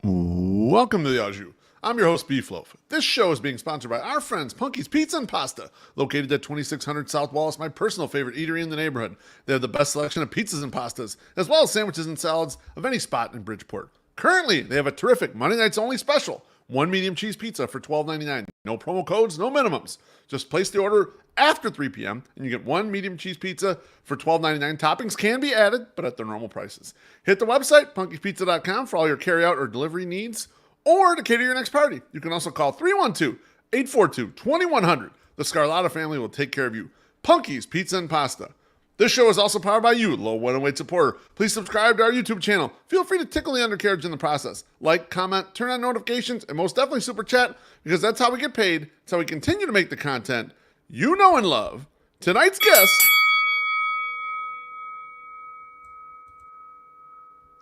Welcome to the Au Jus. I'm your host, BeefLoaf. This show is being sponsored by our friends Punky's Pizza and Pasta, located at 2600 South Wallace, my personal favorite eatery in the neighborhood. They have the best selection of pizzas and pastas, as well as sandwiches and salads of any spot in Bridgeport. Currently, they have a terrific Monday nights only special. One medium cheese pizza for $12.99. No promo codes, no minimums. Just place the order after 3 p.m. and you get one medium cheese pizza for $12.99. Toppings can be added, but at their normal prices. Hit the website, punkypizza.com, for all your carryout or delivery needs, or to cater your next party. You can also call 312-842-2100. The Scarlotta family will take care of you. Punky's Pizza and Pasta. This show is also powered by you, low one and weight supporter. Please subscribe to our YouTube channel. Feel free to tickle the undercarriage in the process. Like, comment, turn on notifications, and most definitely super chat, because that's how we get paid. That's how we continue to make the content you know and love. Tonight's guest,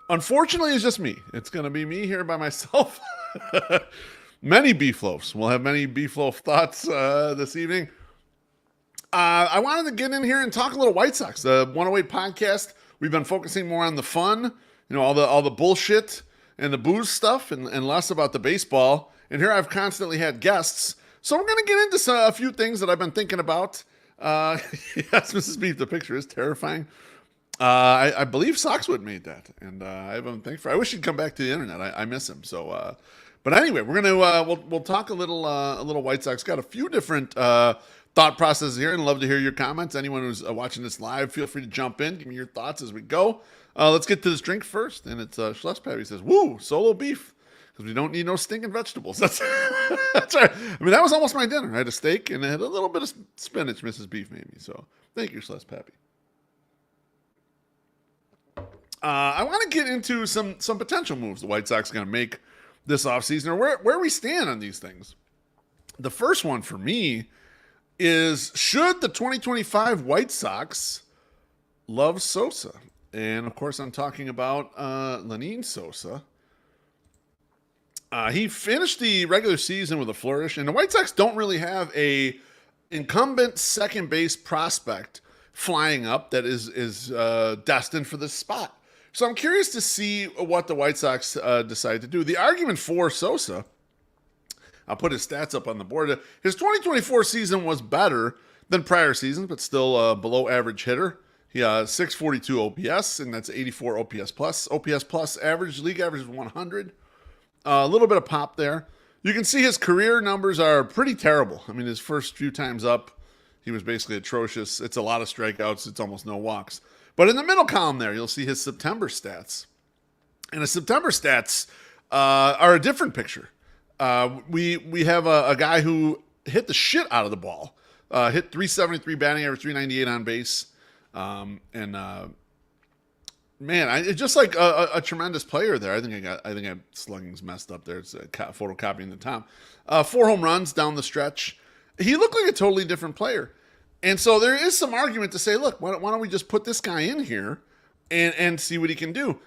unfortunately, is just me. It's going to be me here by myself. Many BeefLoafs. We'll have many BeefLoaf thoughts this evening. I wanted to get in here and talk a little White Sox. The 108 podcast, we've been focusing more on the fun, all the bullshit and the booze stuff, and less about the baseball. And here I've constantly had guests. So we're going to get into a few things that I've been thinking about. Yes, Mrs. Beef, the picture is terrifying. I believe Soxwood made that, and I haven't thanked for. I wish he'd come back to the internet. I miss him. So, but anyway, we're gonna we'll talk a little White Sox. Got a few different thought processes here, and love to hear your comments. Anyone who's watching this live, feel free to jump in. Give me your thoughts as we go. Let's get to this drink first, and it's Schlepp's Pappy says, "Woo, solo beef." Because we don't need no stinking vegetables. That's right. I mean, that was almost my dinner. I had a steak and I had a little bit of spinach Mrs. Beef made me. So thank you, Schlepp's Pappy. I want to get into some potential moves the White Sox are going to make this offseason, or where we stand on these things. The first one for me is, should the 2025 White Sox love Sosa? And, of course, I'm talking about Lenyn Sosa. He finished the regular season with a flourish, and the White Sox don't really have a incumbent second base prospect flying up that is destined for this spot. So I'm curious to see what the White Sox decide to do. The argument for Sosa, I'll put his stats up on the board. His 2024 season was better than prior seasons, but still below average hitter. He has 642 OPS, and that's 84 OPS plus. OPS plus average, league average is 100. A little bit of pop there. You can see his career numbers are pretty terrible. I mean, his first few times up, he was basically atrocious. It's a lot of strikeouts. It's almost no walks. But in the middle column there, you'll see his September stats. And his September stats are a different picture. We have a guy who hit the shit out of the ball. Hit 373 batting average, 398 on base. Man, it's just like a tremendous player there. I think I slugging's messed up there. It's photocopying the top. 4 home runs down the stretch. He looked like a totally different player. And so there is some argument to say, look, why don't we just put this guy in here and see what he can do?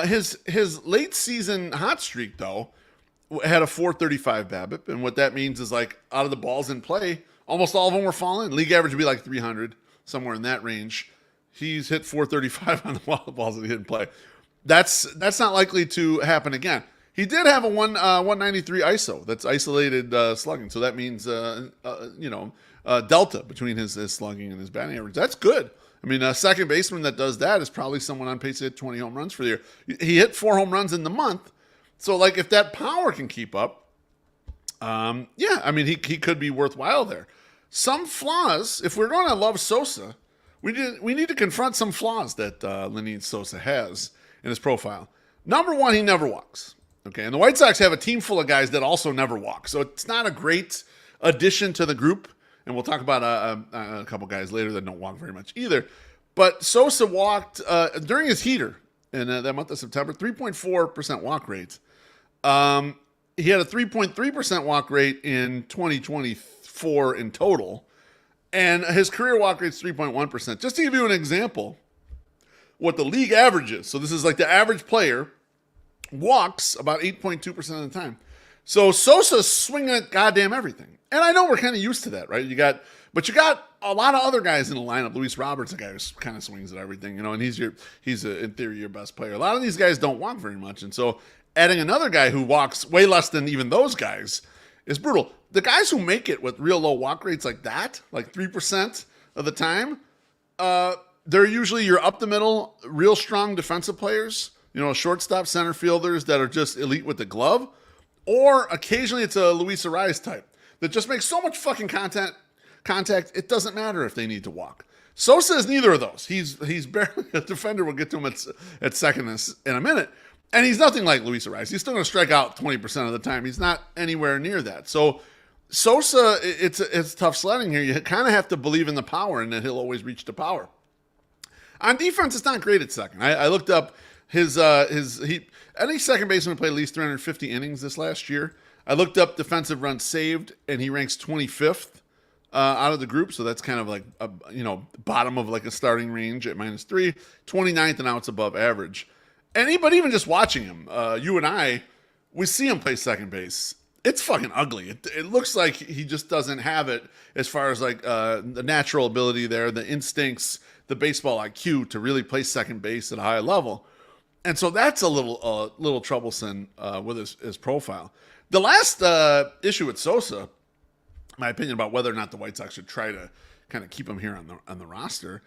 His late season hot streak, though, had a 435 BABIP. And what that means is, like, out of the balls in play, almost all of them were falling. League average would be like 300, somewhere in that range. He's hit 435 on the balls that he didn't play. That's not likely to happen again. He did have a 193 ISO. That's isolated slugging. So that means delta between his slugging and his batting average. That's good. I mean, a second baseman that does that is probably someone on pace to hit 20 home runs for the year. He hit 4 home runs in the month. So, like, if that power can keep up, I mean, he could be worthwhile there. Some flaws, if we're going to love Sosa, we need to confront some flaws that Lenyn Sosa has in his profile. Number one, he never walks. Okay, and the White Sox have a team full of guys that also never walk. So it's not a great addition to the group. And we'll talk about a couple guys later that don't walk very much either. But Sosa walked during his heater in that month of September, 3.4% walk rate. He had a 3.3% walk rate in 2024 in total. And his career walk rate is 3.1%. Just to give you an example, what the league average is. So this is like the average player walks about 8.2% of the time. So Sosa's swinging at goddamn everything. And I know we're kind of used to that, right? But you got a lot of other guys in the lineup. Luis Roberts, a guy who kind of swings at everything, and he's in theory your best player. A lot of these guys don't walk very much. And so adding another guy who walks way less than even those guys is brutal. The guys who make it with real low walk rates like that, like 3% of the time, they're usually your up the middle, real strong defensive players, shortstop, center fielders that are just elite with the glove, or occasionally it's a Luis Ariz type that just makes so much fucking contact, it doesn't matter if they need to walk. Sosa is neither of those. He's barely a defender. We'll get to him at second in a minute. And he's nothing like Luis Ariz. He's still going to strike out 20% of the time. He's not anywhere near that. So Sosa, it's tough sledding here. You kind of have to believe in the power and that he'll always reach the power. On defense, it's not great at second. I looked up any second baseman played at least 350 innings this last year. I looked up defensive runs saved, and he ranks 25th out of the group. So that's kind of like bottom of like a starting range at -3, 29th, and now it's above average. But even just watching him, you and I, we see him play second base. It's fucking ugly. It looks like he just doesn't have it as far as like the natural ability there, the instincts, the baseball IQ to really play second base at a high level. And so that's a little troublesome with his profile. The last issue with Sosa, my opinion about whether or not the White Sox should try to kind of keep him here on the roster,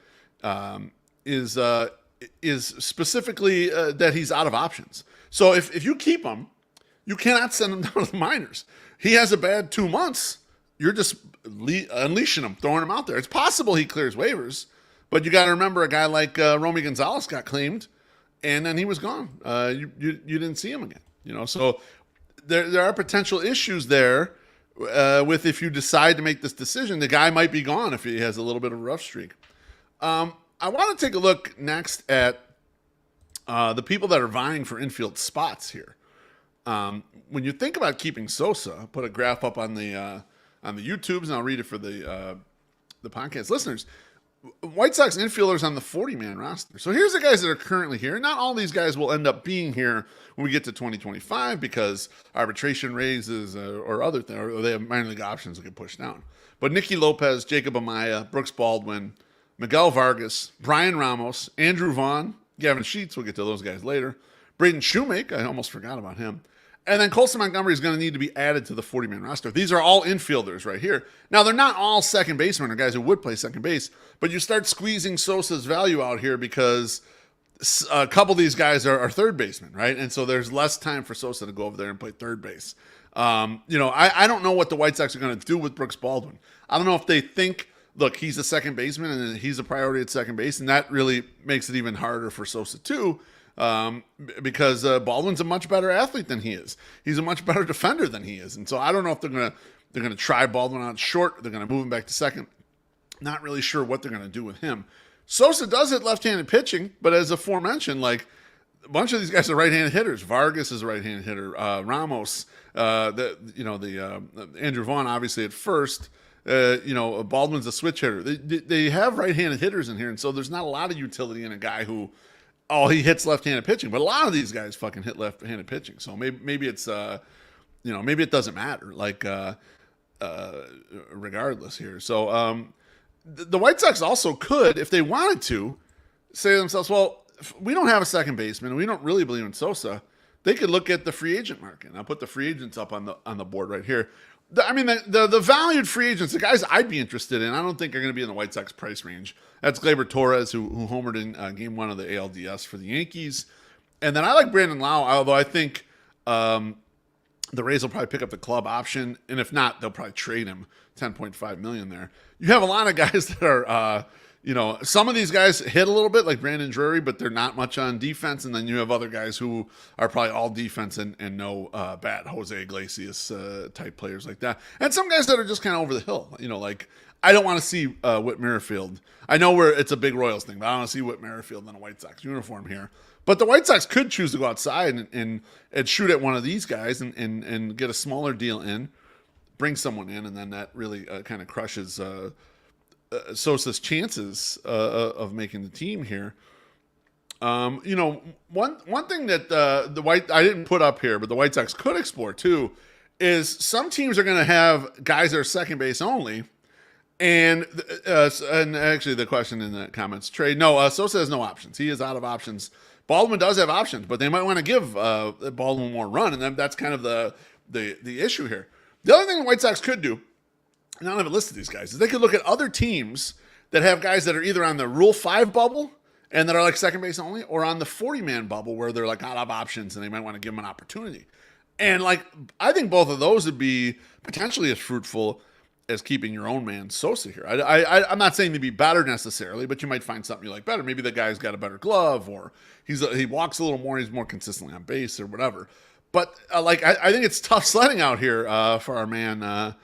is specifically that he's out of options. So if you keep him, you cannot send him down to the minors. He has a bad 2 months. You're just unleashing him, throwing him out there. It's possible he clears waivers, but you got to remember a guy like Romy Gonzalez got claimed, and then he was gone. You didn't see him again. So there are potential issues there with if you decide to make this decision, the guy might be gone if he has a little bit of a rough streak. I want to take a look next at the people that are vying for infield spots here. When you think about keeping Sosa, I'll put a graph up on the YouTubes, and I'll read it for the podcast listeners. White Sox infielders on the 40-man roster. So here's the guys that are currently here. Not all these guys will end up being here when we get to 2025 because arbitration raises or other things, or they have minor league options that get pushed down. But Nicky Lopez, Jacob Amaya, Brooks Baldwin, Miguel Vargas, Brian Ramos, Andrew Vaughn, Gavin Sheets, we'll get to those guys later. Braden Shoemake, I almost forgot about him. And then Colson Montgomery is going to need to be added to the 40-man roster. These are all infielders right here. Now, they're not all second basemen or guys who would play second base, but you start squeezing Sosa's value out here because a couple of these guys are third basemen, right? And so there's less time for Sosa to go over there and play third base. I don't know what the White Sox are going to do with Brooks Baldwin. I don't know if they think, look, he's a second baseman and he's a priority at second base, and that really makes it even harder for Sosa too. Because Baldwin's a much better athlete than he is. He's a much better defender than he is. And so I don't know if they're gonna try Baldwin out short. They're gonna move him back to second. Not really sure what they're gonna do with him. Sosa does hit left-handed pitching, but as aforementioned, like a bunch of these guys are right-handed hitters. Vargas is a right-handed hitter. Ramos, Andrew Vaughn obviously at first. Baldwin's a switch hitter. They have right-handed hitters in here, and so there's not a lot of utility in a guy who. Oh, he hits left-handed pitching, but a lot of these guys fucking hit left-handed pitching. So maybe it's maybe it doesn't matter. Like regardless here. So the White Sox also could, if they wanted to, say to themselves, well, if we don't have a second baseman, and we don't really believe in Sosa. They could look at the free agent market. And I'll put the free agents up on the board right here. The valued free agents, the guys I'd be interested in, I don't think are going to be in the White Sox price range. That's Gleyber Torres, who homered in Game 1 of the ALDS for the Yankees. And then I like Brandon Lau, although I think the Rays will probably pick up the club option. And if not, they'll probably trade him $10.5 million there. You have a lot of guys that are, some of these guys hit a little bit like Brandon Drury, but they're not much on defense. And then you have other guys who are probably all defense and no bat, Jose Iglesias type players like that. And some guys that are just kind of over the hill, like I don't want to see Whit Merrifield. I know it's a big Royals thing, but I don't want to see Whit Merrifield in a White Sox uniform here. But the White Sox could choose to go outside and shoot at one of these guys and get a smaller deal in, bring someone in, and then that really kind of crushes Sosa's chances of making the team here. One thing that I didn't put up here, but the White Sox could explore too, is some teams are going to have guys that are second base only, And actually, the question in the comments, trade. No, Sosa has no options. He is out of options. Baldwin does have options, but they might want to give Baldwin more run, and then that's kind of the issue here. The other thing the White Sox could do, and I don't have a list of these guys, is they could look at other teams that have guys that are either on the Rule 5 bubble and that are like second base only, or on the 40-man bubble where they're like out of options and they might want to give them an opportunity. And like, I think both of those would be potentially as fruitful as keeping your own man Sosa here. I'm not saying they'd be better necessarily, but you might find something you like better. Maybe the guy's got a better glove, or he walks a little more, he's more consistently on base, or whatever. But I think it's tough sledding out here for our man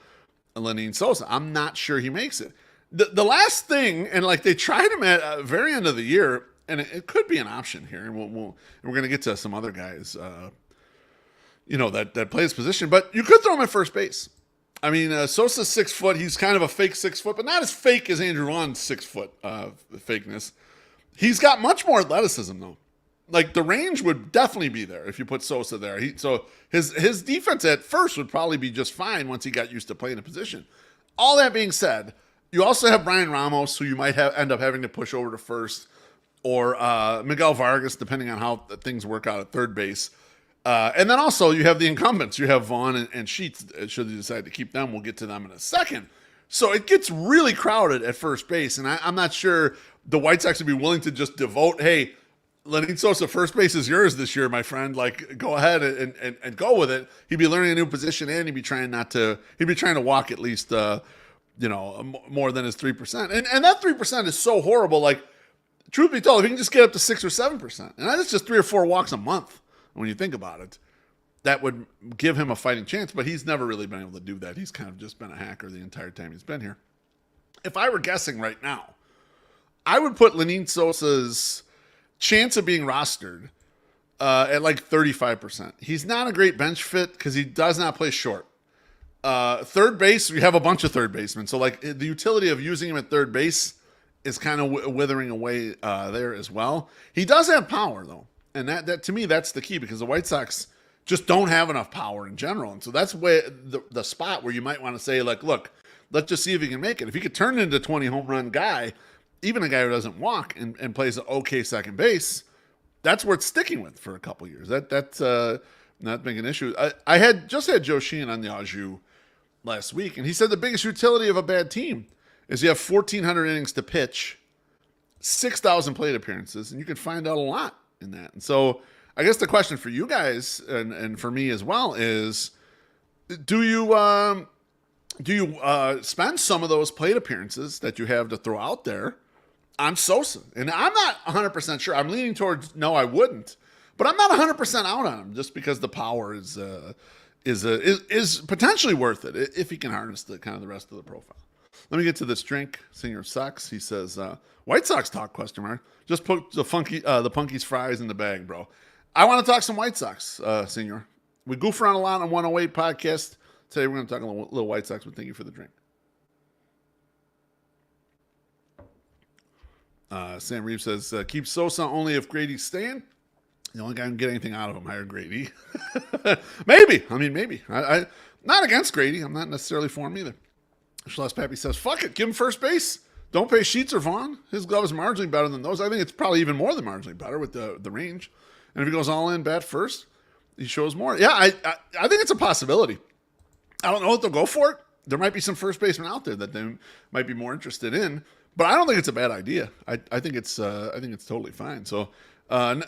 Lenyn Sosa. I'm not sure he makes it. The last thing, and like they tried him at the very end of the year, and it could be an option here, and we're going to get to some other guys, that play his position, but you could throw him at first base. I mean, Sosa's 6 foot. He's kind of a fake 6 foot, but not as fake as Andrew Vaughn's 6 foot fakeness. He's got much more athleticism, though. Like, the range would definitely be there if you put Sosa there. So his defense at first would probably be just fine once he got used to playing a position. All that being said, you also have Brian Ramos, who you might end up having to push over to first, or Miguel Vargas, depending on how things work out at third base. And then also you have the incumbents. You have Vaughn and Sheets. Should you decide to keep them, we'll get to them in a second. So it gets really crowded at first base, and I'm not sure the White Sox would be willing to just devote, hey, Lenyn Sosa, first base is yours this year, my friend. Like, go ahead and go with it. He'd be learning a new position, and he'd be trying to walk at least, more than his 3%. And that 3% is so horrible. Like, truth be told, if he can just get up to 6 or 7%, and that's just 3 or 4 walks a month when you think about it, that would give him a fighting chance, but he's never really been able to do that. He's kind of just been a hacker the entire time he's been here. If I were guessing right now, I would put Lenyn Sosa's chance of being rostered at like 35%. He's not a great bench fit because he does not play short. Third base, we have a bunch of third basemen. So like the utility of using him at third base is kind of withering away there as well. He does have power though. And that to me, that's the key, because the White Sox just don't have enough power in general. And so that's where the spot where you might want to say, like, look, let's just see if he can make it. If he could turn into a 20 home run guy, even a guy who doesn't walk and plays an okay second base, that's worth sticking with for a couple years. That's not being an issue. I had Joe Sheehan on the Au last week, and he said the biggest utility of a bad team is you have 1,400 innings to pitch, 6,000 plate appearances, and you can find out a lot in that. And so I guess the question for you guys and for me as well is, do you spend some of those plate appearances that you have to throw out there on Sosa? And I'm not 100% sure. I'm leaning towards no, I wouldn't, but I'm not 100% out on him just because the power is potentially worth it if he can harness the kind of the rest of the profile. Let me get to this drink. Senior sucks. He says, White Sox talk, question mark. Just put the Punky's fries in the bag, bro. I want to talk some White Sox, Senior. We goof around a lot on 108 podcast. Today we're going to talk a little White Sox, but thank you for the drink. Sam Reeves says, keep Sosa only if Grady's staying. The only guy who can get anything out of him, hire Grady. Maybe. I not against Grady. I'm not necessarily for him either. Celeste Pappy says, fuck it, give him first base. Don't pay Sheets or Vaughn. His glove is marginally better than those. I think it's probably even more than marginally better with the range. And if he goes all in bat first, he shows more. Yeah, I think it's a possibility. I don't know if they'll go for it. There might be some first basemen out there that they might be more interested in, but I don't think it's a bad idea. I think it's totally fine. So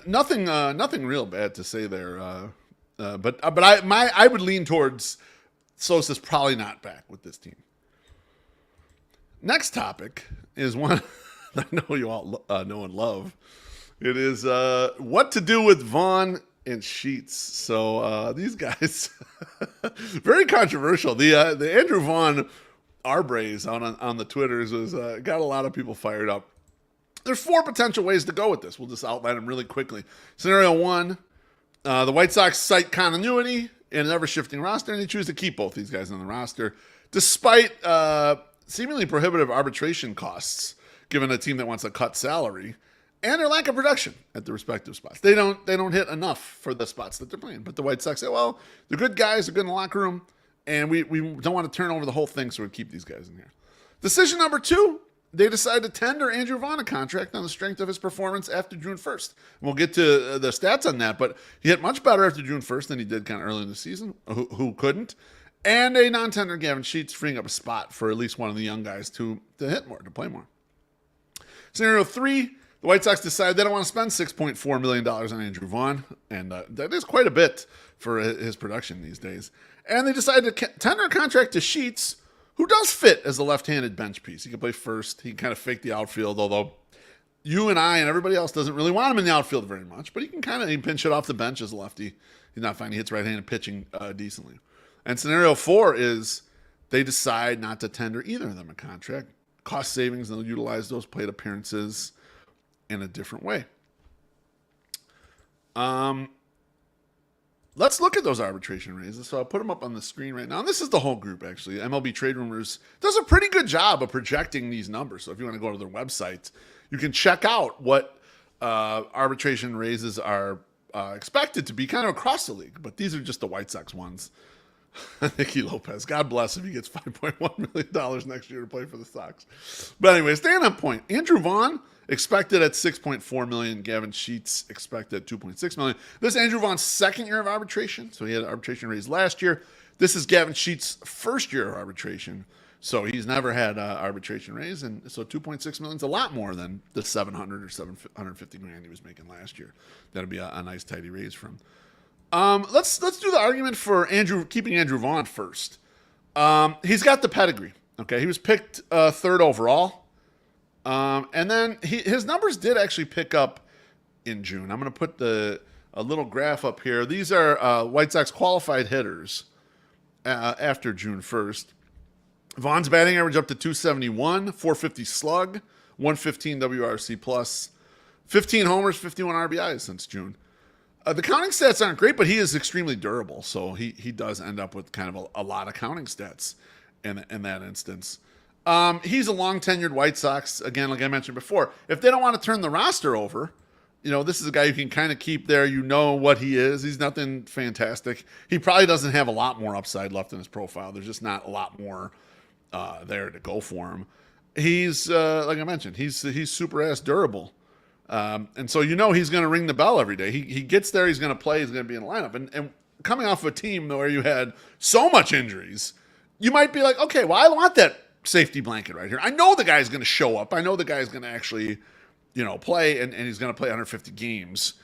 nothing real bad to say there. But I would lean towards Sosa's probably not back with this team. Next topic is one I know you all know and love. It is what to do with Vaughn and Sheets. So these guys, very controversial. The Andrew Vaughn Arbrays on the Twitters was got a lot of people fired up. There's 4 potential ways to go with this. We'll just outline them really quickly. Scenario 1, the White Sox cite continuity in an ever-shifting roster, and they choose to keep both these guys on the roster, despite seemingly prohibitive arbitration costs, given a team that wants to cut salary, and their lack of production at the respective spots. They don't hit enough for the spots that they're playing. But the White Sox say, well, they're good guys, they're good in the locker room, and we don't want to turn over the whole thing, so we keep these guys in here. Decision number 2, they decided to tender Andrew Vaughn a contract on the strength of his performance after June 1st. We'll get to the stats on that, but he hit much better after June 1st than he did kind of early in the season. Who couldn't? And a non-tender Gavin Sheets, freeing up a spot for at least one of the young guys to hit more, to play more. Scenario 3, the White Sox decide they don't want to spend $6.4 million on Andrew Vaughn, and that is quite a bit for his production these days. And they decide to tender a contract to Sheets, who does fit as a left-handed bench piece. He can play first. He can kind of fake the outfield, although you and I and everybody else doesn't really want him in the outfield very much, but he can pinch it off the bench as a lefty. He's not fine. He hits right-handed pitching decently. And scenario 4 is they decide not to tender either of them a contract. Cost savings, and they'll utilize those plate appearances in a different way. Let's look at those arbitration raises. So I'll put them up on the screen right now. And this is the whole group, actually. MLB Trade Rumors does a pretty good job of projecting these numbers. So if you want to go to their website, you can check out what arbitration raises are expected to be kind of across the league. But these are just the White Sox ones. Nicky Lopez, God bless if he gets $5.1 million next year to play for the Sox. But anyway, staying on point. Andrew Vaughn expected at $6.4 million. Gavin Sheets expected at $2.6 million. This is Andrew Vaughn's second year of arbitration. So he had an arbitration raise last year. This is Gavin Sheets' first year of arbitration. So he's never had arbitration raise. And so $2.6 million is a lot more than the $700 or $750 grand he was making last year. That'll be a nice tidy raise for him. Let's do the argument for keeping Andrew Vaughn first. He's got the pedigree. Okay, he was picked third overall, and then his numbers did actually pick up in June. I'm going to put a little graph up here. These are White Sox qualified hitters after June 1st. Vaughn's batting average up to 271, 450 slug, 115 WRC plus, 15 homers, 51 RBIs since June. The counting stats aren't great, but he is extremely durable, so he does end up with kind of a lot of counting stats in that instance. He's a long-tenured White Sox. Again, like I mentioned before, if they don't want to turn the roster over, this is a guy you can kind of keep there. You know what he is. He's nothing fantastic. He probably doesn't have a lot more upside left in his profile. There's just not a lot more there to go for him. He's, like I mentioned, he's super-ass durable. And so he's going to ring the bell every day. He gets there, he's going to play, he's going to be in the lineup. And coming off of a team where you had so much injuries, you might be like, okay, well, I want that safety blanket right here. I know the guy's going to show up. I know the guy's going to actually, play, and he's going to play 150 games.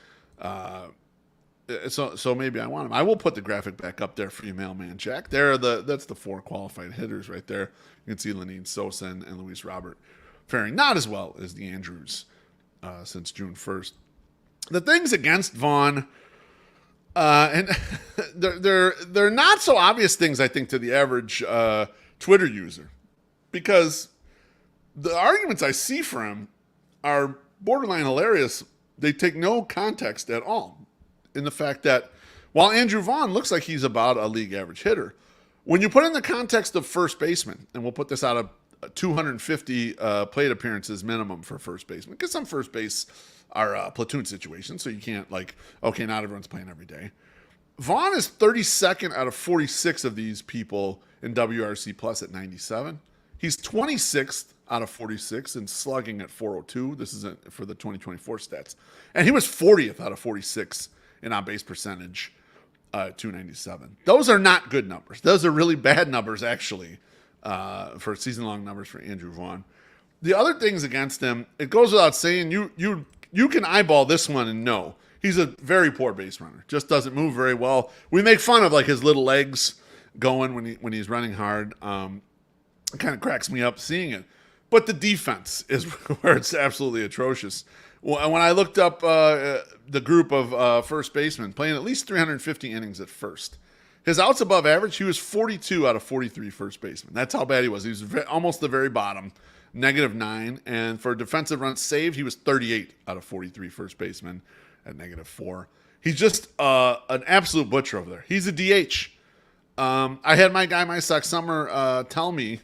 So maybe I want him. I will put the graphic back up there for you, Mailman Jack. That's the 4 qualified hitters right there. You can see Lenyn, Sosa, and Luis Robert faring not as well as the Andrews. Since June 1st. The things against Vaughn, and they're not so obvious things, I think, to the average Twitter user, because the arguments I see for him are borderline hilarious. They take no context at all in the fact that while Andrew Vaughn looks like he's about a league average hitter, when you put in the context of first baseman, and we'll put this out of 250 plate appearances minimum for first baseman, because some first base are platoon situations, so you can't not everyone's playing every day. Vaughn is 32nd out of 46 of these people in WRC plus at 97. He's 26th out of 46 in slugging at 402. This is for the 2024 stats. And he was 40th out of 46 in on-base percentage, 297. Those are not good numbers. Those are really bad numbers, actually. For season-long numbers for Andrew Vaughn. The other things against him, it goes without saying, you can eyeball this one and know he's a very poor base runner. Just doesn't move very well. We make fun of his little legs going when he's running hard. It kind of cracks me up seeing it. But the defense is where it's absolutely atrocious. When I looked up the group of first basemen playing at least 350 innings at first, his outs above average, he was 42 out of 43 first basemen. That's how bad he was. He was almost the very bottom, -9. And for defensive runs saved, he was 38 out of 43 first basemen at -4. He's just an absolute butcher over there. He's a DH. I had my guy, My Sox Summer, tell me,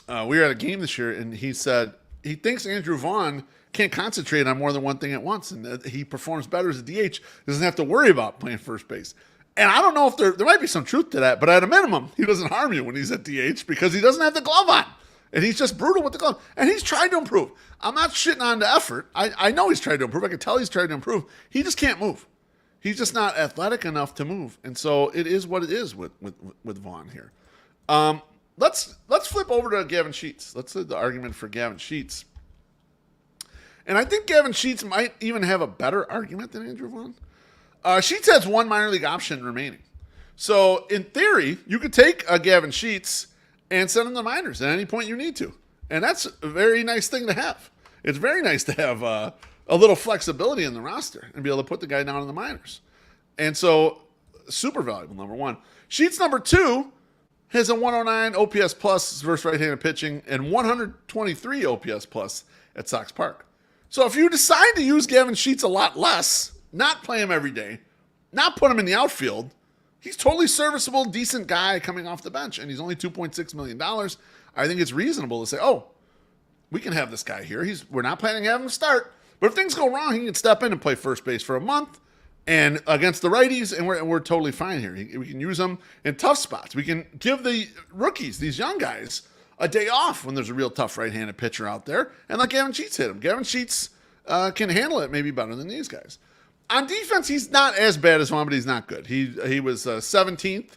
we were at a game this year, and he said he thinks Andrew Vaughn can't concentrate on more than one thing at once, and that he performs better as a DH. Doesn't have to worry about playing first base. And I don't know if there might be some truth to that, but at a minimum, he doesn't harm you when he's at DH because he doesn't have the glove on. And he's just brutal with the glove. And he's tried to improve. I'm not shitting on the effort. I know he's tried to improve. I can tell he's tried to improve. He just can't move. He's just not athletic enough to move. And so it is what it is with Vaughn here. Let's flip over to Gavin Sheets. Let's do the argument for Gavin Sheets. And I think Gavin Sheets might even have a better argument than Andrew Vaughn. Sheets has one minor league option remaining. So in theory, you could take Gavin Sheets and send him to the minors at any point you need to. And that's a very nice thing to have. It's very nice to have a little flexibility in the roster and be able to put the guy down in the minors. And so, super valuable, number one. Sheets, number two, has a 109 OPS plus versus right-handed pitching and 123 OPS plus at Sox Park. So if you decide to use Gavin Sheets a lot less, not play him every day, not put him in the outfield, he's totally serviceable, decent guy coming off the bench, and he's only $2.6 million. I think it's reasonable to say, oh, we can have this guy here. We're not planning to have him start, but if things go wrong, he can step in and play first base for a month and against the righties, and we're totally fine here. We can use him in tough spots. We can give the rookies, these young guys, a day off when there's a real tough right-handed pitcher out there, and let Gavin Sheets hit him. Gavin Sheets can handle it maybe better than these guys. On defense, he's not as bad as Vaughn, but he's not good. He was 17th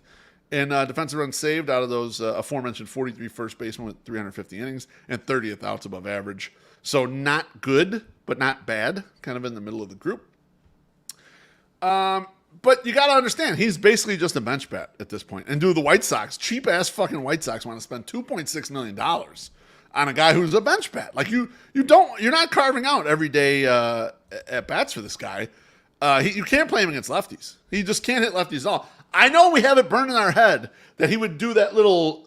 in defensive runs saved out of those aforementioned 43 first basemen with 350 innings and 30th outs above average. So not good, but not bad, kind of in the middle of the group. But you got to understand, he's basically just a bench bat at this point. And do the White Sox, cheap-ass fucking White Sox, want to spend $2.6 million on a guy who's a bench bat? Like, you're not carving out every day at bats for this guy. You can't play him against lefties. He just can't hit lefties at all. I know we have it burned in our head that he would do that little,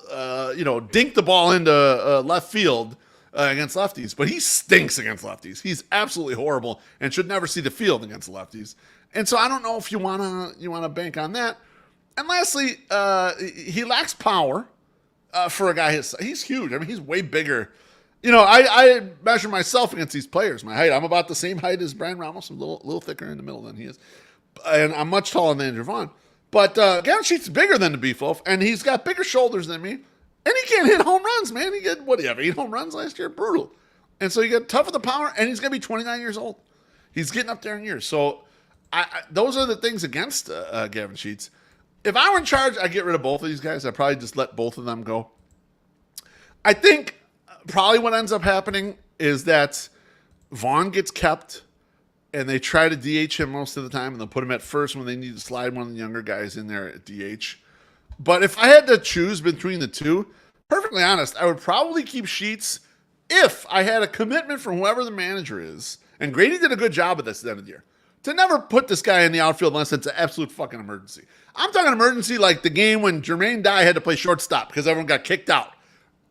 dink the ball into left field against lefties, but he stinks against lefties. He's absolutely horrible and should never see the field against lefties. And so I don't know if you wanna bank on that. And lastly, he lacks power for a guy he's huge. I mean, he's way bigger. I measure myself against these players. My height, I'm about the same height as Brian Ramos, a little thicker in the middle than he is. And I'm much taller than Andrew Vaughn. But Gavin Sheets is bigger than the BeefLoaf, and he's got bigger shoulders than me. And he can't hit home runs, man. He did, 8 home runs last year? Brutal. And so you get tough with the power, and he's going to be 29 years old. He's getting up there in years. So those are the things against Gavin Sheets. If I were in charge, I'd get rid of both of these guys. I'd probably just let both of them go. I think probably what ends up happening is that Vaughn gets kept, and they try to DH him most of the time, and they'll put him at first when they need to slide one of the younger guys in there at DH. But if I had to choose between the two, perfectly honest, I would probably keep Sheets if I had a commitment from whoever the manager is. And Grady did a good job of this at the end of the year, to never put this guy in the outfield unless it's an absolute fucking emergency. I'm talking emergency like the game when Jermaine Dye had to play shortstop because everyone got kicked out.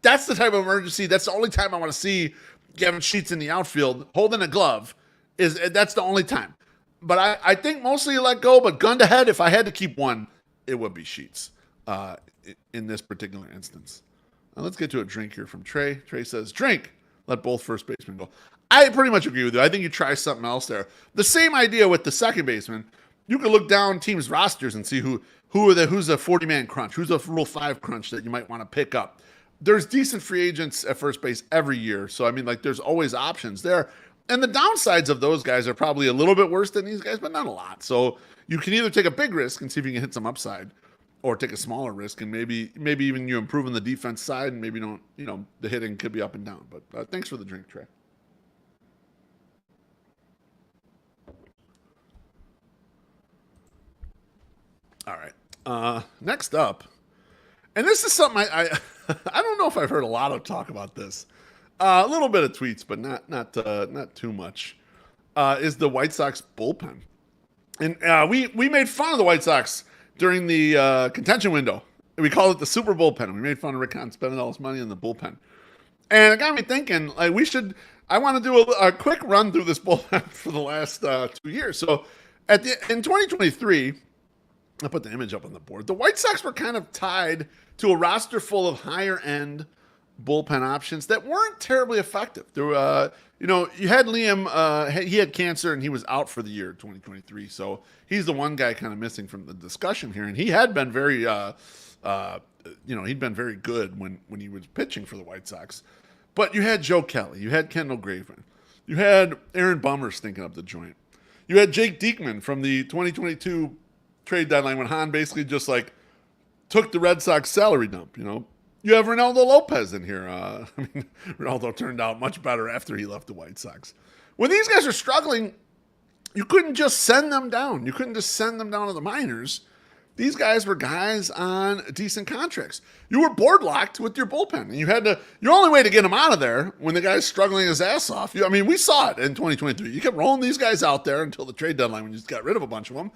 That's the type of emergency. That's the only time I want to see Gavin Sheets in the outfield holding a glove. That's the only time. But I think mostly you let go, but gun to head, if I had to keep one, it would be Sheets in this particular instance. Now let's get to a drink here from Trey. Trey says, drink. Let both first basemen go. I pretty much agree with you. I think you try something else there. The same idea with the second baseman. You could look down teams' rosters and see who's a 40-man crunch, who's a Rule 5 crunch that you might want to pick up. There's decent free agents at first base every year. So, I mean, there's always options there. And the downsides of those guys are probably a little bit worse than these guys, but not a lot. So you can either take a big risk and see if you can hit some upside, or take a smaller risk and maybe even you improve on the defense side and maybe don't, the hitting could be up and down. But thanks for the drink, Trey. All right. Next up, and this is something I don't know if I've heard a lot of talk about this. A little bit of tweets, but not too much. Is the White Sox bullpen, and we made fun of the White Sox during the contention window. We called it the Super Bullpen. We made fun of Rick Hahn spending all his money in the bullpen, and it got me thinking. I want to do a quick run through this bullpen for the last 2 years. So in 2023. I'll put the image up on the board. The White Sox were kind of tied to a roster full of higher-end bullpen options that weren't terribly effective. There were, you had Liam. He had cancer and he was out for the year 2023. So he's the one guy kind of missing from the discussion here, and he had been very, he'd been very good when he was pitching for the White Sox. But you had Joe Kelly, you had Kendall Graveman, you had Aaron Bummer stinking up the joint, you had Jake Diekman from the 2022 trade deadline when Hahn basically just like took the Red Sox salary dump. You have Ronaldo Lopez in here. Ronaldo turned out much better after he left the White Sox. When these guys are struggling, you couldn't just send them down. You couldn't just send them down to the minors. These guys were guys on decent contracts. You were board locked with your bullpen, and your only way to get them out of there when the guy's struggling his ass off. We saw it in 2023. You kept rolling these guys out there until the trade deadline when you just got rid of a bunch of them,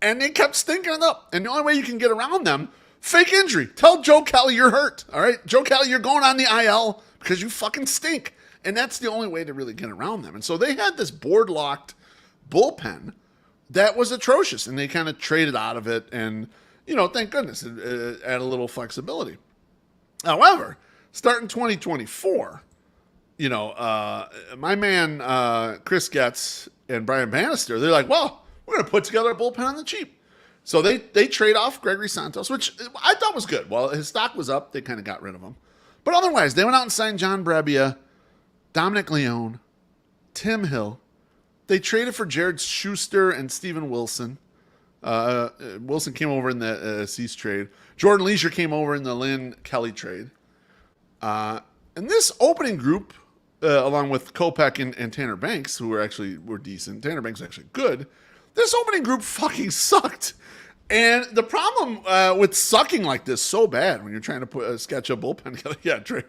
and they kept stinking it up. And the only way you can get around them, fake injury. Tell Joe Kelly you're hurt. All right, Joe Kelly, you're going on the IL because you fucking stink, and that's the only way to really get around them. And so they had this board locked bullpen that was atrocious, and they kind of traded out of it, and, thank goodness, it added a little flexibility. However, starting 2024, my man Chris Getz and Brian Bannister, they're like, well, we're going to put together a bullpen on the cheap. So they trade off Gregory Santos, which I thought was good. Well, his stock was up. They kind of got rid of him. But otherwise, they went out and signed John Brebbia, Dominic Leone, Tim Hill. They traded for Jared Schuster and Steven Wilson. Wilson came over in the Cease trade. Jordan Leisure came over in the Lynn Kelly trade. And this opening group, along with Kopech and Tanner Banks, who were decent. Tanner Banks was actually good. This opening group fucking sucked. And the problem with sucking like this so bad when you're trying to sketch a bullpen together, yeah, Trey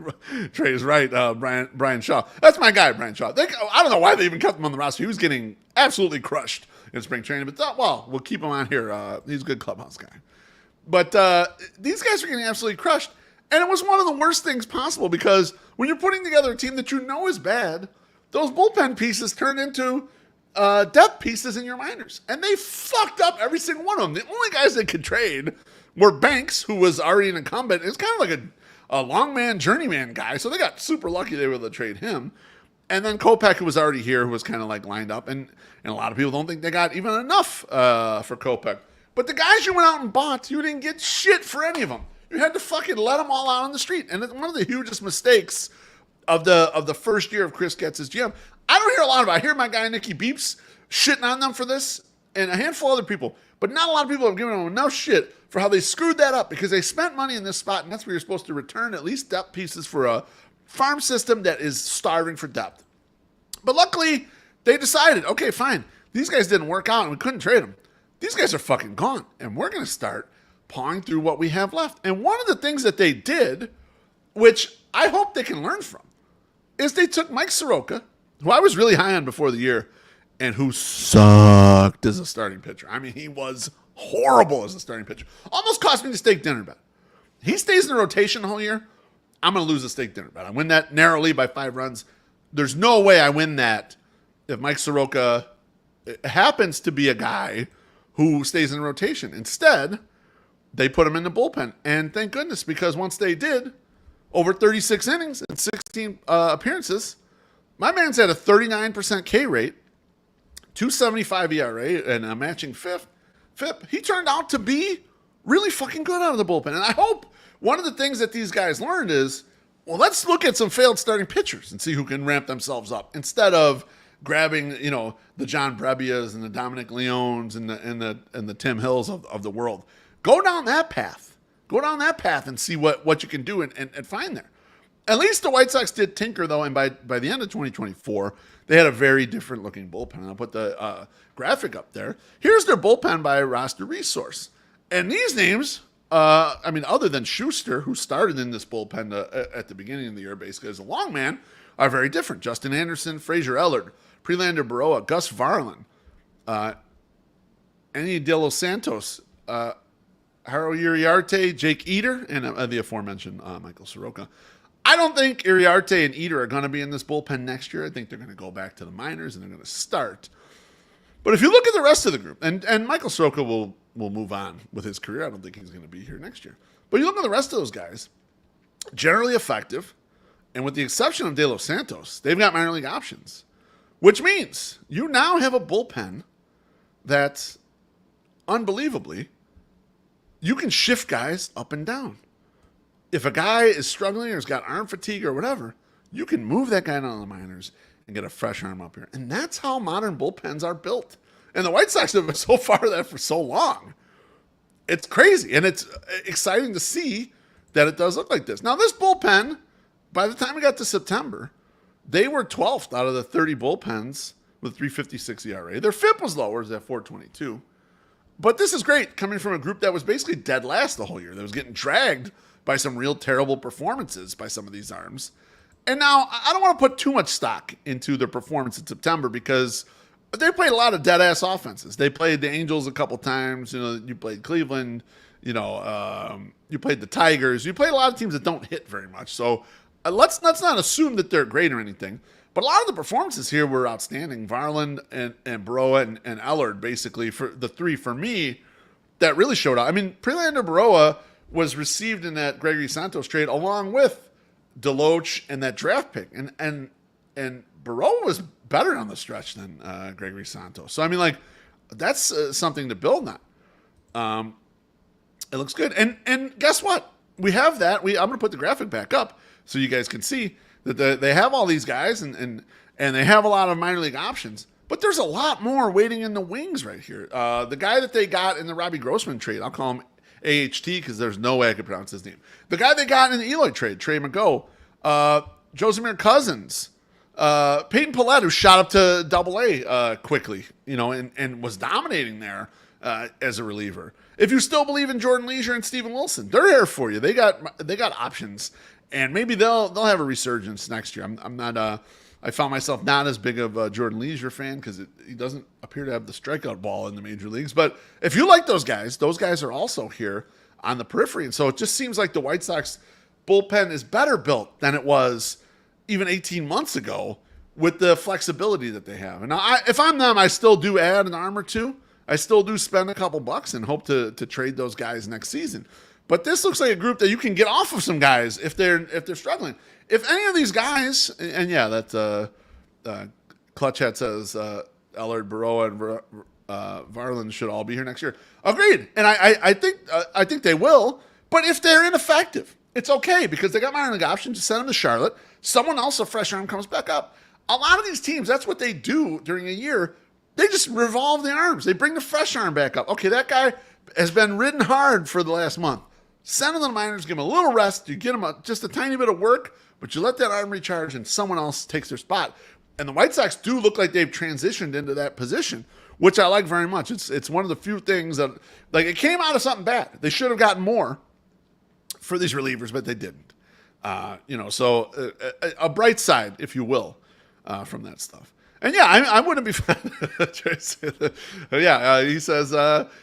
is right. Brian Shaw, that's my guy, Brian Shaw. I don't know why they even kept him on the roster. He was getting absolutely crushed in spring training, but we'll keep him on here. He's a good clubhouse guy. But these guys are getting absolutely crushed, and it was one of the worst things possible because when you're putting together a team that you know is bad, those bullpen pieces turn into depth pieces in your minors, and they fucked up every single one of them. The only guys they could trade were Banks, who was already an incumbent. It's kind of like a long man, journeyman guy, so they got super lucky they were able to trade him. And then Kopech, who was already here, who was kind of like lined up, and a lot of people don't think they got even enough for Kopech. But the guys you went out and bought, you didn't get shit for any of them. You had to fucking let them all out on the street, and it's one of the hugest mistakes of the first year of Chris Getz as GM. I don't hear a lot about it. I hear my guy Nicky Beeps shitting on them for this, and a handful of other people. But not a lot of people have given them enough shit for how they screwed that up because they spent money in this spot, and that's where you're supposed to return at least depth pieces for a farm system that is starving for depth. But luckily, they decided, okay, fine. These guys didn't work out, and we couldn't trade them. These guys are fucking gone, and we're going to start pawing through what we have left. And one of the things that they did, which I hope they can learn from, is they took Mike Soroka, who I was really high on before the year, and who sucked as a starting pitcher. I mean, he was horrible as a starting pitcher. Almost cost me the steak dinner bet. He stays in the rotation the whole year, I'm going to lose the steak dinner bet. I win that narrowly by 5 runs. There's no way I win that if Mike Soroka happens to be a guy who stays in rotation. Instead, they put him in the bullpen. And thank goodness, because once they did, over 36 innings and 16 appearances, my man's had a 39% K rate, 2.75 ERA, and a matching FIP. He turned out to be really fucking good out of the bullpen. And I hope one of the things that these guys learned is, well, let's look at some failed starting pitchers and see who can ramp themselves up instead of grabbing, the John Brebbias and the Dominic Leones and the Tim Hills of the world. Go down that path. Go down that path and see what you can do and find there. At least the White Sox did tinker, though, and by the end of 2024, they had a very different looking bullpen. I'll put the graphic up there. Here's their bullpen by roster resource. And these names, other than Schuster, who started in this bullpen at the beginning of the year, basically as a long man, are very different. Justin Anderson, Fraser Ellard, Prelander Baroa, Gus Varlin, Andy De Los Santos, Haro Uriarte, Jake Eder, and the aforementioned Michael Soroka. I don't think Iriarte and Eder are going to be in this bullpen next year. I think they're going to go back to the minors and they're going to start. But if you look at the rest of the group, and Michael Soroka will move on with his career. I don't think he's going to be here next year. But you look at the rest of those guys, generally effective, And with the exception of De Los Santos, they've got minor league options, which means you now have a bullpen that, unbelievably, you can shift guys up and down. If a guy is struggling or has got arm fatigue or whatever, you can move that guy down to the minors and get a fresh arm up here. And that's how modern bullpens are built. And the White Sox have been so far that for so long. It's crazy. And it's exciting to see that it does look like this. Now, this bullpen, by the time we got to September, they were 12th out of the 30 bullpens with 3.56 ERA. Their FIP was lower, it was at 4.22. But this is great coming from a group that was basically dead last the whole year. That was getting dragged by some real terrible performances by some of these arms. And now, I don't want to put too much stock into their performance in September because they played a lot of dead-ass offenses. They played the Angels a couple times. You know, you played Cleveland. You know, you played the Tigers. You played a lot of teams that don't hit very much. So let's not assume that they're great or anything. But a lot of the performances here were outstanding. Varland and Baroa and Ellard, basically, for the three, for me, that really showed out. I mean, Prelander Baroa was received in that Gregory Santos trade along with Deloach and that draft pick. And Baroa was better on the stretch than Gregory Santos. So, I mean, like, that's something to build on. It looks good. And guess what? We have that. I'm going to put the graphic back up so you guys can see that they have all these guys and they have a lot of minor league options. But there's a lot more waiting in the wings right here. The guy that they got in the Robbie Grossman trade, I'll call him AHT because there's no way I could pronounce his name. The guy they got in the Eloy trade, Trey McGough, Josemir Cousins, Peyton Pallette, who shot up to Double-A quickly, you know, and was dominating there as a reliever. If you still believe in Jordan Leisure and Steven Wilson, they're here for you. They got options, and maybe they'll have a resurgence next year. I'm not. I found myself not as big of a Jordan Leisure fan because he doesn't appear to have the strikeout ball in the major leagues. But if you like those guys are also here on the periphery, and so it just seems like the White Sox bullpen is better built than it was even 18 months ago with the flexibility that they have. And now, if I'm them, I still do add an arm or two. I still do spend a couple bucks and hope to trade those guys next season. But this looks like a group that you can get off of some guys if they're struggling. If any of these guys, and yeah, that Clutch Hat says Ellard, Baroa, and Varland should all be here next year. Agreed, and I think they will. But if they're ineffective, it's okay because they got minor league options to send them to Charlotte. Someone else, a fresh arm, comes back up. A lot of these teams, that's what they do during a year. They just revolve the arms. They bring the fresh arm back up. Okay, that guy has been ridden hard for the last month. Send him to the minors, give him a little rest. You get him just a tiny bit of work, but you let that arm recharge and someone else takes their spot. And the White Sox do look like they've transitioned into that position, which I like very much. It's one of the few things that, like, it came out of something bad. They should have gotten more for these relievers, but they didn't. So a bright side, if you will, from that stuff. And yeah, I wouldn't be he says,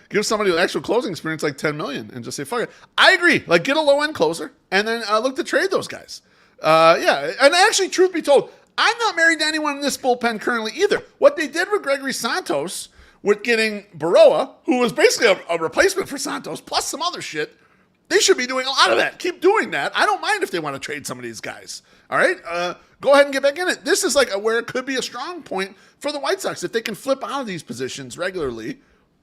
give somebody with actual closing experience like $10 million and just say, fuck it. I agree. Like, get a low-end closer and then look to trade those guys. And actually, truth be told, I'm not married to anyone in this bullpen currently either. What they did with Gregory Santos with getting Baroa, who was basically a replacement for Santos, plus some other shit, they should be doing a lot of that. Keep doing that. I don't mind if they want to trade some of these guys. All right? Go ahead and get back in it. This is like where it could be a strong point for the White Sox if they can flip out of these positions regularly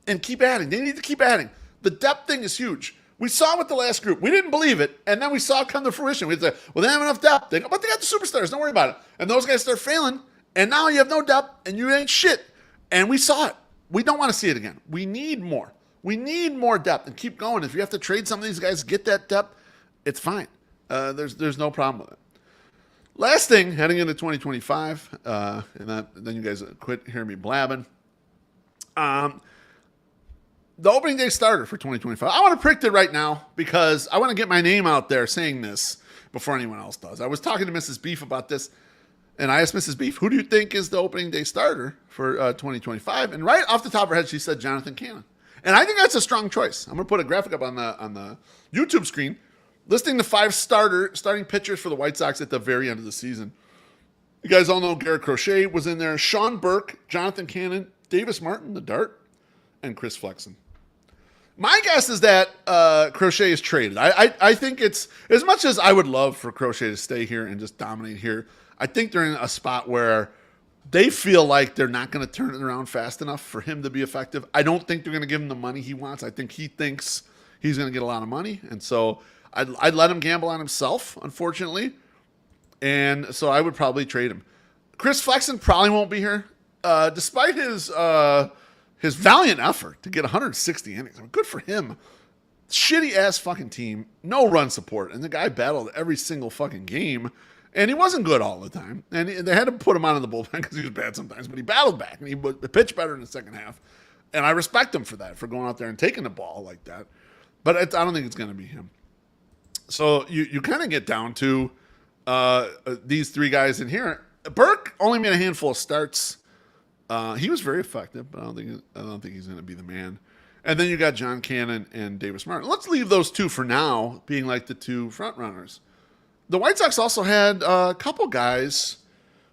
and keep adding. They need to keep adding. The depth thing is huge. We saw with the last group. We didn't believe it, and then we saw it come to fruition. We said, well, they have enough depth. But they got the superstars. Don't worry about it. And those guys start failing, and now you have no depth, and you ain't shit. And we saw it. We don't want to see it again. We need more. We need more depth, and keep going. If you have to trade some of these guys, get that depth, it's fine. There's no problem with it. Last thing, heading into 2025, then you guys quit hearing me blabbing. The opening day starter for 2025. I want to predict it right now because I want to get my name out there saying this before anyone else does. I was talking to Mrs. Beef about this, and I asked Mrs. Beef, who do you think is the opening day starter for 2025? And right off the top of her head, she said Jonathan Cannon. And I think that's a strong choice. I'm going to put a graphic up on the YouTube screen listing the 5 starting pitchers for the White Sox at the very end of the season. You guys all know Garrett Crochet was in there, Sean Burke, Jonathan Cannon, Davis Martin, the Dart, and Chris Flexen. My guess is that Crochet is traded. I think it's, as much as I would love for Crochet to stay here and just dominate here, I think they're in a spot where they feel like they're not going to turn it around fast enough for him to be effective. I don't think they're going to give him the money he wants. I think he thinks he's going to get a lot of money. And so I'd let him gamble on himself, unfortunately. And so I would probably trade him. Chris Flexen probably won't be here. Despite his valiant effort to get 160 innings. I mean, good for him. Shitty ass fucking team. No run support. And the guy battled every single fucking game. And he wasn't good all the time. And they had to put him out in the bullpen because he was bad sometimes. But he battled back. And he pitched better in the second half. And I respect him for that, for going out there and taking the ball like that. But I don't think it's going to be him. So you kind of get down to these three guys in here. Burke only made a handful of starts. He was very effective, but I don't think he's going to be the man. And then you got John Cannon and Davis Martin. Let's leave those two for now, being like the two front runners. The White Sox also had a couple guys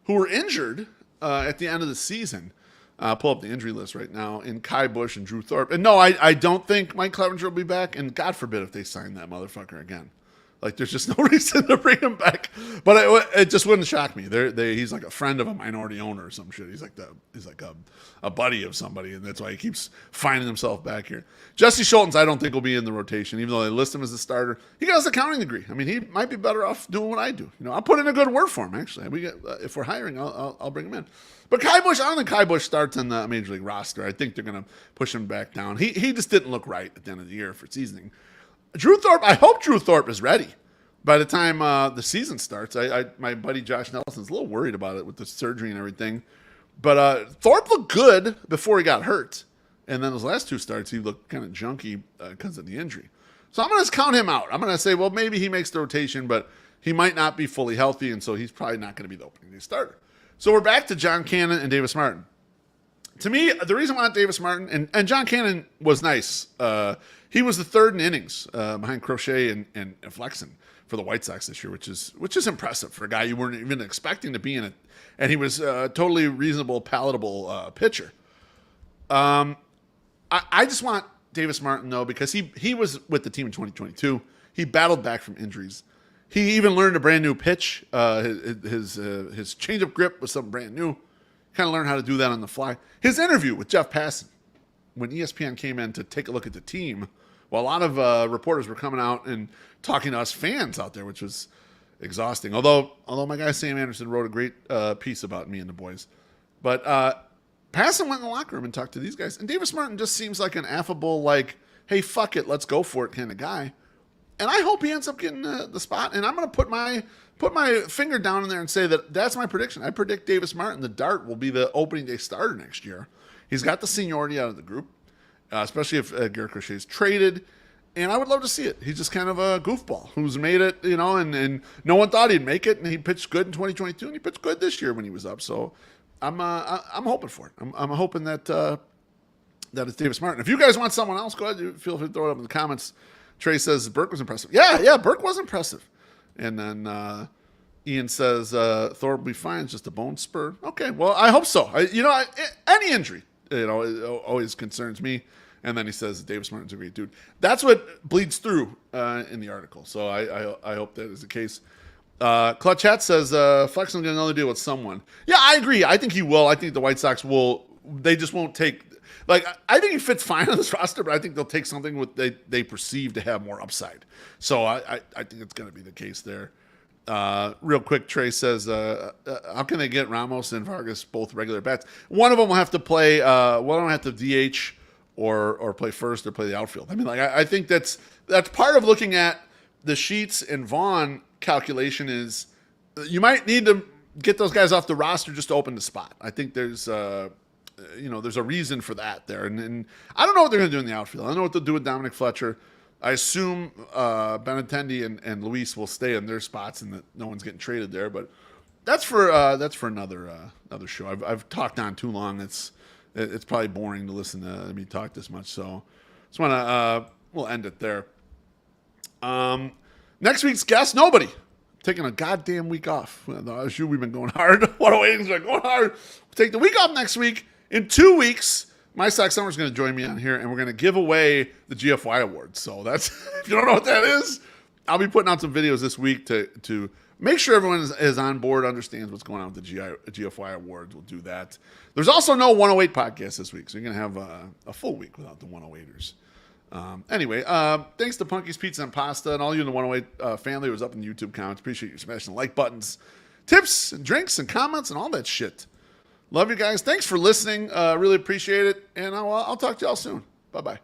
who were injured at the end of the season. Pull up the injury list right now in Kai Bush and Drew Thorpe. And no, I don't think Mike Clevenger will be back. And God forbid if they sign that motherfucker again. Like, there's just no reason to bring him back. But it just wouldn't shock me. He's like a friend of a minority owner or some shit. He's like a buddy of somebody, and that's why he keeps finding himself back here. Jesse Schultens, I don't think will be in the rotation, even though they list him as a starter. He got his accounting degree. I mean, he might be better off doing what I do. I'll put in a good word for him. Actually, if we're hiring, I'll bring him in. But Kai Bush, I don't think Kai Bush starts on the major league roster. I think they're going to push him back down. He just didn't look right at the end of the year for seasoning. Drew Thorpe, I hope Drew Thorpe is ready by the time the season starts. My buddy Josh Nelson's a little worried about it with the surgery and everything. But Thorpe looked good before he got hurt. And then those last two starts, he looked kind of junky because of the injury. So I'm going to count him out. I'm going to say, well, maybe he makes the rotation, but he might not be fully healthy, and so he's probably not going to be the opening day starter. So we're back to John Cannon and Davis Martin. To me, the reason I want Davis Martin, and John Cannon was nice. He was the third in innings behind Crochet and Flexen for the White Sox this year, which is impressive for a guy you weren't even expecting to be in it. And he was a totally reasonable, palatable pitcher. I just want Davis Martin, though, because he was with the team in 2022. He battled back from injuries. He even learned a brand new pitch. His changeup grip was something brand new. Kind of learned how to do that on the fly. His interview with Jeff Passan, when ESPN came in to take a look at the team, while a lot of reporters were coming out and talking to us fans out there, which was exhausting. Although my guy Sam Anderson wrote a great piece about me and the boys. But Passan went in the locker room and talked to these guys. And Davis Martin just seems like an affable, like, hey, fuck it, let's go for it kind of guy. And I hope he ends up getting the spot. And I'm going to put my finger down in there and say that's my prediction. I predict Davis Martin, the Dart, will be the opening day starter next year. He's got the seniority out of the group, especially if Garrett Crochet is traded. And I would love to see it. He's just kind of a goofball who's made it, and no one thought he'd make it. And he pitched good in 2022, and he pitched good this year when he was up. So I'm hoping for it. I'm hoping that it's Davis Martin. If you guys want someone else, go ahead. Feel free to throw it up in the comments. Trey says Burke was impressive. Yeah, Burke was impressive. And then Ian says Thorpe will be fine. It's just a bone spur. Okay, well, I hope so. Any injury, it always concerns me. And then he says Davis Martin's a great dude. That's what bleeds through in the article. So I hope that is the case. Clutch Hat says Flexen's get another deal with someone. Yeah, I agree. I think he will. I think the White Sox will. They just won't take. Like, I think he fits fine on this roster, but I think they'll take something they perceive to have more upside. So I think it's going to be the case there. Real quick, Trey says, how can they get Ramos and Vargas both regular bats? One of them will have to play. One of them will have to DH or play first or play the outfield. I mean, like I think that's part of looking at the Sheets and Vaughn calculation is you might need to get those guys off the roster just to open the spot. I think there's there's a reason for that there. And I don't know what they're going to do in the outfield. I don't know what they'll do with Dominic Fletcher. I assume Benintendi and Luis will stay in their spots and that no one's getting traded there. But that's for another show. I've talked on too long. It's probably boring to listen to me talk this much. So just want to we'll end it there. Next week's guest, nobody. Taking a goddamn week off. We've been going hard. What a way, we're going hard. We'll take the week off next week. In 2 weeks, My Sock Summer is going to join me on here, and we're going to give away the GFY Awards. So that's, if you don't know what that is, I'll be putting out some videos this week to make sure everyone is on board, understands what's going on with the GFY Awards. We'll do that. There's also no 108 podcast this week, so you're going to have a full week without the 108ers. Anyway, thanks to Punky's Pizza and Pasta and all you in the 108 family who was up in the YouTube comments. Appreciate you smashing the like buttons, tips and drinks and comments and all that shit. Love you guys. Thanks for listening. Really appreciate it. And I'll talk to y'all soon. Bye-bye.